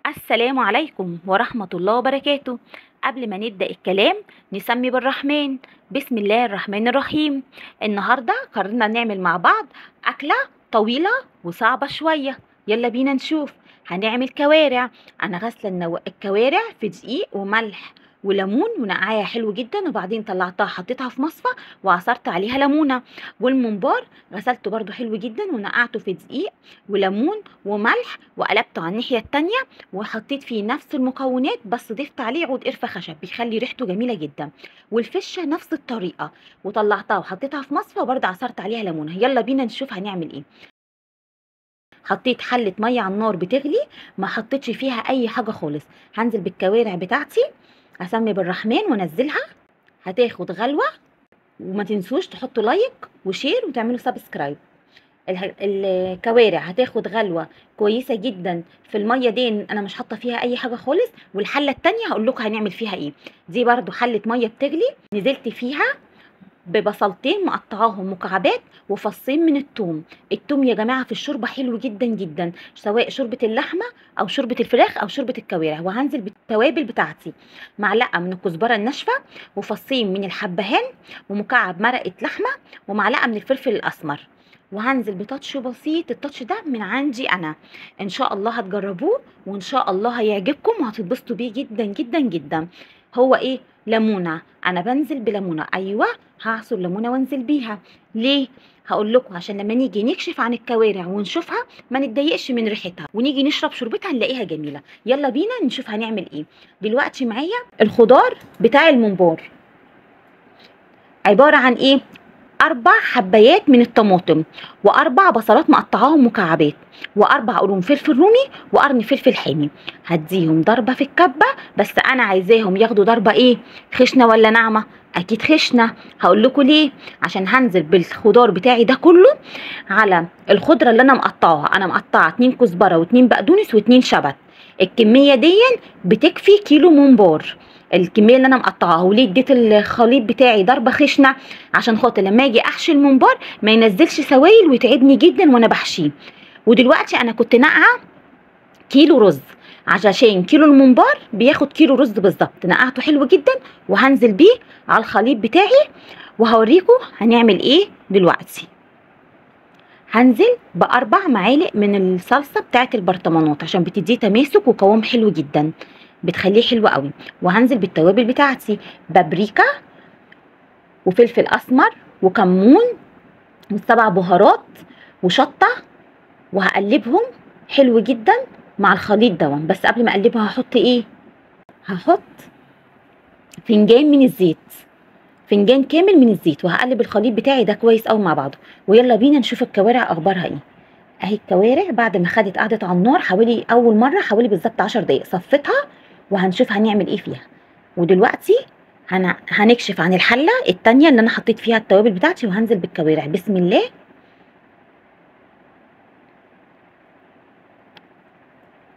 السلام عليكم ورحمة الله وبركاته. قبل ما نبدأ الكلام نسمي بالرحمن. بسم الله الرحمن الرحيم. النهاردة قررنا نعمل مع بعض أكلة طويلة وصعبة شوية. يلا بينا نشوف. هنعمل كوارع. أنا غاسلة الكوارع في دقيق وملح وليمون ونقعاها حلو جدا، وبعدين طلعتها حطيتها في مصفى وعصرت عليها ليمونه. والممبار غسلته برضو حلو جدا ونقعته في دقيق وليمون وملح وقلبته على الناحيه التانيه، وحطيت فيه نفس المكونات بس ضفت عليه عود قرفه خشب بيخلي ريحته جميله جدا. والفشه نفس الطريقه، وطلعتها وحطيتها في مصفى وبرده عصرت عليها ليمونه. يلا بينا نشوف هنعمل ايه. حطيت حله ميه على النار بتغلي، ما حطيتش فيها اي حاجه خالص. هنزل بالكوارع بتاعتي، اسمي بالرحمن وانزلها. هتاخد غلوه، وما تنسوش تحطوا لايك وشير وتعملوا سبسكرايب. الكوارع هتاخد غلوه كويسه جدا في الميه دي، انا مش حاطه فيها اي حاجه خالص. والحله التانية هقول لكم هنعمل فيها ايه. دي برضو حله ميه بتغلي، نزلت فيها ببصلتين مقطعاهم مكعبات وفصين من الثوم. الثوم يا جماعه في الشوربه حلو جدا جدا، سواء شوربه اللحمه او شوربه الفراخ او شوربه الكوارع. وهنزل بالتوابل بتاعتي، معلقه من الكزبره الناشفه وفصين من الحبهان ومكعب مرقه لحمه ومعلقه من الفلفل الاسمر. وهنزل بتاتش بسيط، التاتش ده من عندي انا. ان شاء الله هتجربوه وان شاء الله هيعجبكم وهتتبسطوا بيه جدا جدا جدا. هو ايه؟ ليمونه. انا بنزل بليمونه، ايوه هعصر ليمونه وانزل بيها. ليه؟ هقول لكم عشان لما نيجي نكشف عن الكوارع ونشوفها ما نتضايقش من ريحتها، ونيجي نشرب شوربتها نلاقيها جميله. يلا بينا نشوف هنعمل ايه. دلوقتي معايا الخضار بتاع الممبار، عباره عن ايه؟ 4 حبايات من الطماطم، و4 بصلات مقطعاهم مكعبات، و4 قرون فلفل رومي، وقرن فلفل حامي. هديهم ضربه في الكبه، بس انا عايزاهم ياخدوا ضربه ايه؟ خشنه ولا ناعمه؟ اكيد خشنه. هقول لكم ليه. عشان هنزل بالخضار بتاعي ده كله على الخضره اللي انا مقطعاها. انا مقطعه 2 كزبره و2 بقدونس و2 شبت. الكميه دي بتكفي كيلو ممبار. الكميه اللي انا مقطعاها. وليه اديت الخليط بتاعي ضربه خشنه؟ عشان خاطر لما اجي احشي الممبار ما ينزلش سوائل ويتعبني جدا وانا بحشيه. ودلوقتي انا كنت ناقعه كيلو رز، عشان كيلو الممبار بياخد كيلو رز بالظبط. نقعته حلو جدا وهنزل بيه على الخليط بتاعي، وهوريكم هنعمل ايه دلوقتي. هنزل ب4 معالق من الصلصه بتاعت البرطمانات عشان بتديه تماسك وقوام حلو جدا، بتخليه حلو قوي. وهنزل بالتوابل بتاعتي، بابريكا وفلفل اسمر وكمون و7 بهارات وشطه. وهقلبهم حلو جدا مع الخليط ده. بس قبل ما اقلبها هحط ايه؟ هحط فنجان من الزيت، فنجان كامل من الزيت. وهقلب الخليط بتاعي ده كويس قوي مع بعضه. ويلا بينا نشوف الكوارع اخبارها ايه. اهي الكوارع بعد ما خدت قعدت على النار حوالي اول مره حوالي بالظبط 10 دقايق، صفتها وهنشوف هنعمل ايه فيها. ودلوقتي هنكشف عن الحله التانية اللي انا حطيت فيها التوابل بتاعتي، وهنزل بالكوارع. بسم الله.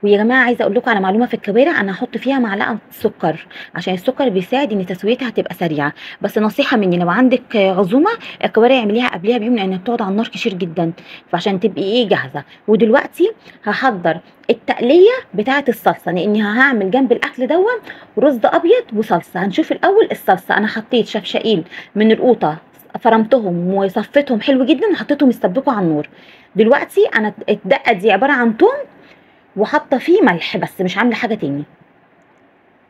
ويا جماعه عايزه اقول لكم على معلومه في الكوارع، انا هحط فيها معلقه سكر عشان السكر بيساعد ان تسويتها تبقى سريعه. بس نصيحه مني، لو عندك عزومه الكوارع اعمليها قبلها بيوم لانها بتقعد على النار كتير جدا، فعشان تبقي ايه جاهزه. ودلوقتي هحضر التقليه بتاعه الصلصه، لاني هعمل جنب الاكل دون رز ابيض وصلصه. هنشوف الاول الصلصه. انا حطيت شفشقين من القوطه، فرمتهم وصفتهم حلو جدا وحطيتهم يتسبكوا على النار. دلوقتي انا الدقه دي عباره عن توم وحاطه فيه ملح بس، مش عامله حاجه تاني.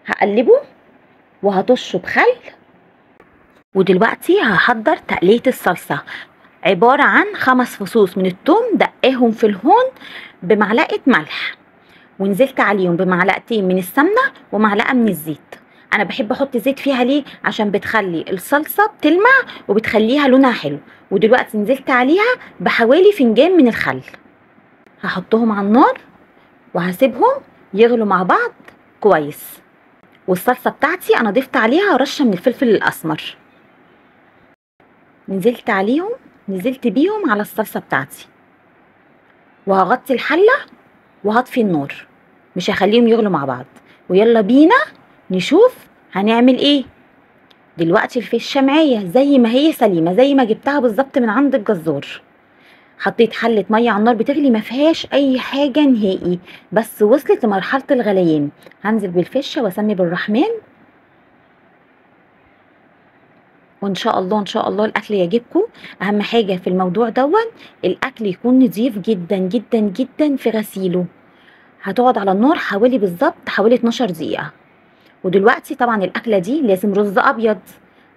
هقلبه وهطشه بخل. ودلوقتي هحضر تقليه الصلصه، عباره عن 5 فصوص من الثوم دقاهم في الهون بمعلقه ملح، ونزلت عليهم بمعلقتين من السمنه ومعلقه من الزيت. انا بحب احط زيت فيها ليه؟ عشان بتخلي الصلصه بتلمع وبتخليها لونها حلو. ودلوقتي نزلت عليها بحوالي فنجان من الخل. هحطهم على النار وهسيبهم يغلوا مع بعض كويس. والصلصه بتاعتي انا ضفت عليها رشه من الفلفل الاسمر، نزلت بيهم على الصلصه بتاعتي. وهغطي الحله وهطفي النار، مش هخليهم يغلوا مع بعض. ويلا بينا نشوف هنعمل ايه. دلوقتي الفشه معايا زي ما هي سليمه، زي ما جبتها بالظبط من عند الجزار. حطيت حله ميه على النار بتغلي ما فيهاش اي حاجه نهائي، بس وصلت لمرحله الغليان. هنزل بالفشه واسمي بالرحمن، وان شاء الله ان شاء الله الاكل يعجبكم. اهم حاجه في الموضوع الاكل يكون نظيف جدا جدا جدا في غسيله. هتقعد على النار بالظبط حوالي 12 دقيقه. ودلوقتي طبعا الاكله دي لازم رز ابيض.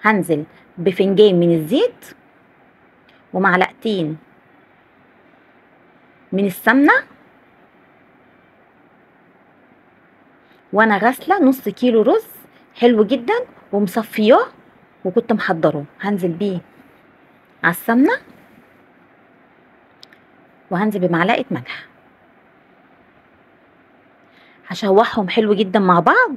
هنزل بفنجان من الزيت ومعلقتين من السمنه، وانا غاسله نص كيلو رز حلو جدا ومصفياه وكنت محضره. هنزل بيه على السمنه وهنزل بمعلقه ملح، هشوحهم حلو جدا مع بعض.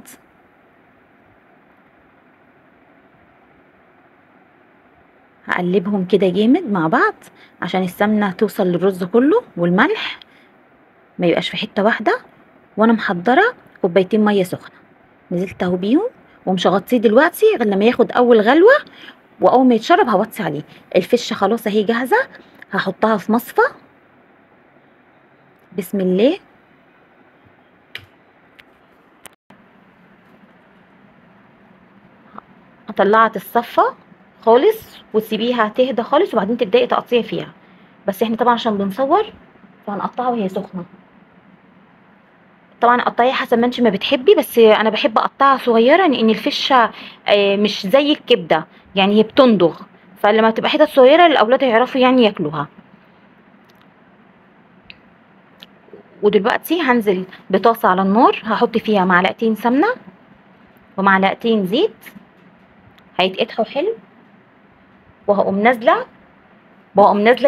هقلبهم كده جامد مع بعض عشان السمنه توصل للرز كله والملح ما يبقاش في حته واحده. وانا محضره كوبايتين ميه سخنه، نزلت اهو بيهم ومش هغطيه دلوقتي غير لما ياخد اول غلوه، واول ما يتشرب هوطي عليه. الفشه خلاص اهي جاهزه، هحطها في مصفى. بسم الله. طلعت الصفة خالص وتسيبيها تهدى خالص وبعدين تبداي تقطيعي فيها، بس احنا طبعا عشان بنصور فهنقطعها وهي سخنه. طبعا قطعيها حسب ما انت ما بتحبي، بس انا بحب اقطعها صغيره لان الفشه مش زي الكبده، يعني هي بتندغ، فلما تبقى حتت صغيره الاولاد هيعرفوا يعني ياكلوها. ودلوقتي هنزل بطاسه على النار، هحط فيها معلقتين سمنه ومعلقتين زيت هيتقطعوا حلو، وهقوم نازله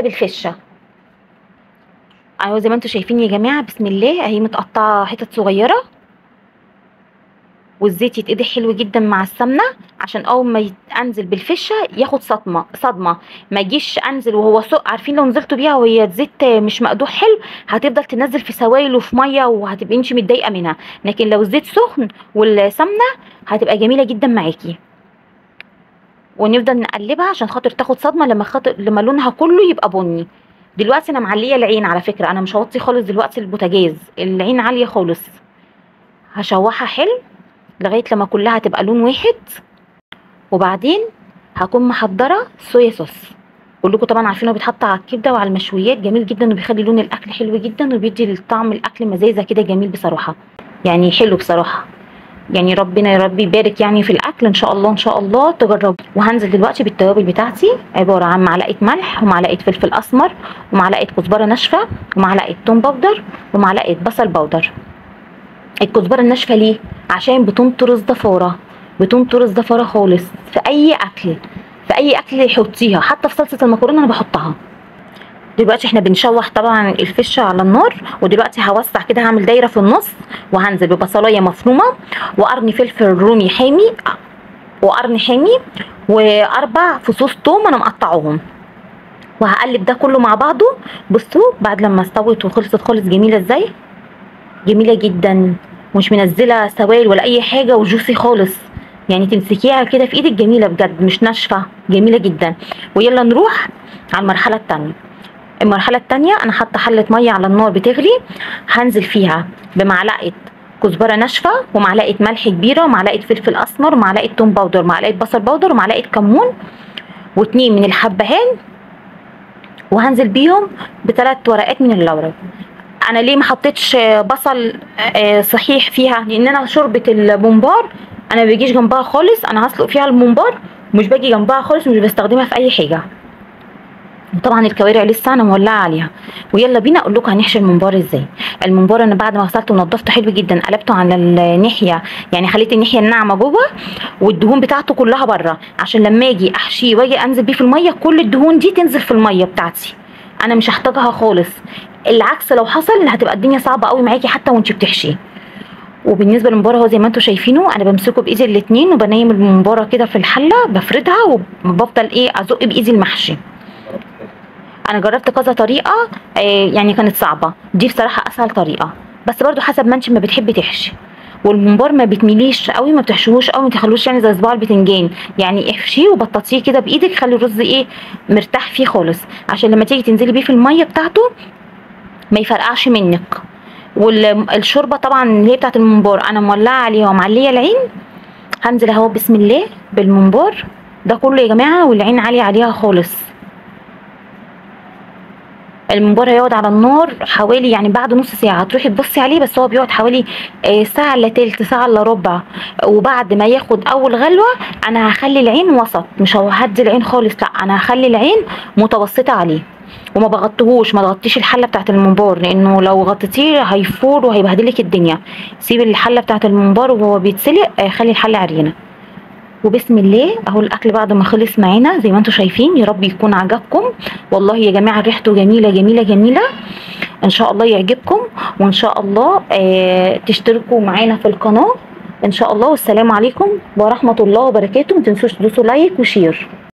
بالفشه اهو زي ما انتم شايفين يا جماعه. بسم الله، اهي متقطعه حتت صغيره، والزيت يتقدح حلو جدا مع السمنه عشان اول ما انزل بالفشه ياخد صدمه. ما اجيش انزل وهو عارفين لو نزلتوا بيها وهي الزيت مش مقدوح حلو هتفضل تنزل في سوائل وفي ميه وهتبقي انت متضايقه منها، لكن لو الزيت سخن والسمنه هتبقى جميله جدا معاكي. ونفضل نقلبها عشان خاطر تاخد صدمه لما لونها كله يبقى بني. دلوقتي انا معليه العين على فكره، انا مش هوطي خالص دلوقتي البوتاجاز، العين عاليه خالص. هشوحها حلو لغايه لما كلها تبقى لون واحد، وبعدين هكون محضره صويا صوص. كلكم طبعا عارفينه بيتحط على الكبده وعلى المشويات، جميل جدا وبيخلي لون الاكل حلو جدا وبيدي لطعم الاكل مزازه كده جميل بصراحه، يعني حلو بصراحه. يعني ربنا يا رب يبارك يعني في الاكل ان شاء الله ان شاء الله تجربوا. وهنزل دلوقتي بالتوابل بتاعتي، عباره عن معلقه ملح ومعلقه فلفل اسمر ومعلقه كزبره ناشفه ومعلقه توم باودر ومعلقه بصل باودر. الكزبره الناشفه ليه؟ عشان بتنطر الزفاره، بتنطر الزفاره خالص في اي اكل، في اي اكل حطيها، حتى في صلصه المكرونه انا بحطها. دلوقتي احنا بنشوح طبعا الفشه على النار، ودلوقتي هوسع كده هعمل دايره في النص، وهنزل ببصلايه مفرومه وقرن فلفل رومي حامي وقرن حامي واربع فصوص توم انا مقطعهم، وهقلب ده كله مع بعضه. بصوا بعد لما استوت وخلصت خالص جميله ازاي، جميله جدا ومش منزله سوائل ولا اي حاجه وجوسي خالص، يعني تمسكيها كده في ايدك جميله بجد مش ناشفه، جميله جدا. ويلا نروح على المرحله الثانيه. المرحله الثانيه انا حاطه حله ميه على النار بتغلي، هنزل فيها بمعلقه كزبره ناشفه ومعلقه ملح كبيره ومعلقه فلفل اسمر ومعلقه توم باودر ومعلقه بصل باودر ومعلقه كمون واتنين من الحبهان، وهنزل بيهم بثلاث ورقات من اللورا. انا ليه ما حطيتش بصل صحيح فيها؟ لان انا شوربه الممبار انا ما بيجيش جنبها خالص، انا هسلق فيها الممبار مش باجي جنبها خالص ومش بستخدمها في اي حاجه. طبعا الكوارع لسه انا مولعه عليها. ويلا بينا اقول لكم هنحشي الممبار ازاي. الممبار انا بعد ما غسلته ونضفته حلو جدا قلبته على الناحيه، يعني خليت الناحيه الناعمه جوه والدهون بتاعته كلها بره، عشان لما اجي احشيه واجي انزل بيه في الميه كل الدهون دي تنزل في الميه بتاعتي، انا مش هحتاجها خالص. العكس لو حصل هتبقى الدنيا صعبه قوي معاكي حتى وانت بتحشيه. وبالنسبه للممبار اهو زي ما انتم شايفينه انا بمسكه بايدي الاتنين وبنيم الممباره كده في الحله بفردها وبفضل ازق بايدي المحشي. انا جربت كذا طريقه يعني كانت صعبه، دي بصراحه اسهل طريقه، بس برضو حسب ما انت ما بتحبي تحشي. والممبار ما بتميليش قوي، ما بتحشوهوش قوي، ما تخلوش يعني زي صباع البتنجان، يعني احشيه وبططيه كده بايدك، خلي الرز ايه مرتاح فيه خالص، عشان لما تيجي تنزلي بيه في الميه بتاعته ما يفرقعش منك. والشوربه طبعا اللي هي بتاعت الممبار انا مولعه عليها ومعليه العين. هنزل اهو بسم الله بالممبار ده كله يا جماعه، والعين عاليه عليها خالص. الممبار هيقعد على النار حوالي يعني بعد نص ساعة تروحي تبصي عليه، بس هو بيقعد حوالي ساعة الا تلت، ساعة الا ربع. وبعد ما ياخد أول غلوة أنا هخلي العين وسط، مش ههدي العين خالص، لأ أنا هخلي العين متوسطة عليه. وما بغطيهوش، ما تغطيش الحلة بتاعت الممبار، لأنه لو غطيتيه هيفور وهيبهدلك الدنيا. سيبي الحلة بتاعت الممبار وهو بيتسلق، خلي الحلة عريانة. وبسم الله اهو الاكل بعد ما خلص معانا زي ما انتم شايفين، يا رب يكون عجبكم. والله يا جماعه ريحته جميله جميله جميله، ان شاء الله يعجبكم، وان شاء الله تشتركوا معانا في القناه ان شاء الله. والسلام عليكم ورحمه الله وبركاته. ما تنسوش تدوسوا لايك وشير.